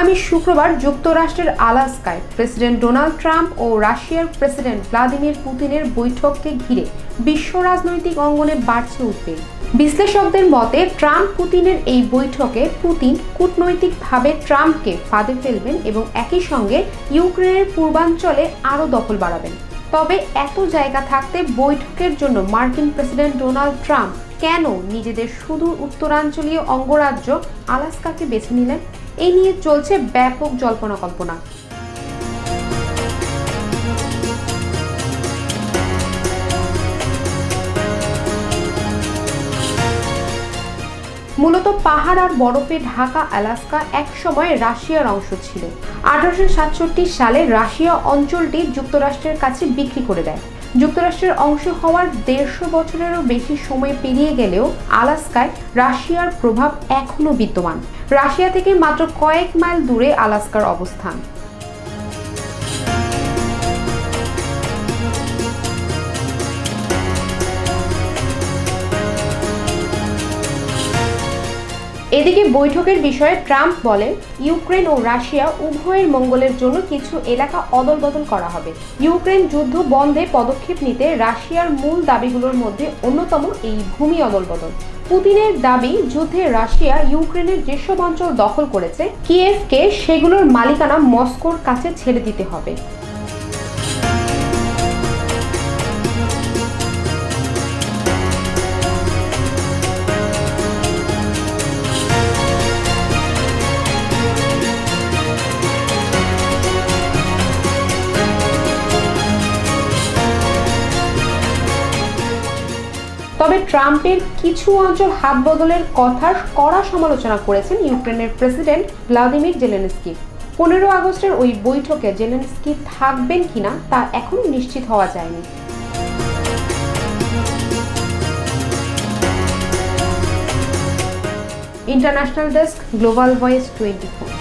আগামী শুক্রবার যুক্তরাষ্ট্রের আলাস্কায় প্রেসিডেন্ট ডোনাল্ড ট্রাম্প ও রাশিয়ার প্রেসিডেন্ট ভ্লাদিমির পুতিনের বৈঠককে ঘিরে বিশ্ব রাজনৈতিক অঙ্গনে বাড়ছে উদ্বেগ। বিশ্লেষকদের মতে ট্রাম্প পুতিনের এই বৈঠকে পুতিন কূটনৈতিকভাবে ট্রাম্পকে ফাঁদে ফেলবেন এবং একই সঙ্গে ইউক্রেনের পূর্বাঞ্চলে আরও দখল বাড়াবেন। তবে এত জায়গা থাকতে বৈঠকের জন্য মার্কিন প্রেসিডেন্ট ডোনাল্ড ট্রাম্প কেন নিজেদের সুদূর উত্তরাঞ্চলীয় অঙ্গরাজ্য আলাস্কাকে বেছে নিলেন, এই নিয়ে চলছে ব্যাপক জল্পনা কল্পনা। মূলত পাহাড় আর বরফে ঢাকা আলাস্কা একসময় রাশিয়ার অংশ ছিল। 1867 সালে রাশিয়া অঞ্চলটি যুক্তরাষ্ট্রের কাছে বিক্রি করে দেয়। যুক্তরাষ্ট্রের অংশ হওয়ার 150 বছরেরও বেশি সময় পেরিয়ে গেলেও আলাস্কায় রাশিয়ার প্রভাব এখনো বিদ্যমান। রাশিয়া থেকে মাত্র কয়েক মাইল দূরে আলাস্কার অবস্থান। এদিকে বৈঠকের বিষয়ে ট্রাম্প বলেন, ইউক্রেন ও রাশিয়া উভয়ের মঙ্গলের জন্য কিছু এলাকা অদলবদল করা হবে। ইউক্রেন যুদ্ধ বন্ধে পদক্ষেপ নিতে রাশিয়ার মূল দাবিগুলোর মধ্যে অন্যতম এই ভূমি অদলবদল। পুতিনের দাবি, যুদ্ধে রাশিয়া ইউক্রেনের যেসব অঞ্চল দখল করেছে কিয়েভকে সেগুলোর মালিকানা মস্কোর কাছে ছেড়ে দিতে হবে। তবে ট্রাম্পের কিছু অঞ্চল হাত বদলের কথার কড়া সমালোচনা করেছেন ইউক্রেনের প্রেসিডেন্ট ভ্লাদিমির জেলেনস্কি। 15 আগস্টের ওই বৈঠকে জেলেনস্কি থাকবেন কিনা তা এখনো নিশ্চিত হওয়া যায়নি। International desk, global voice 24।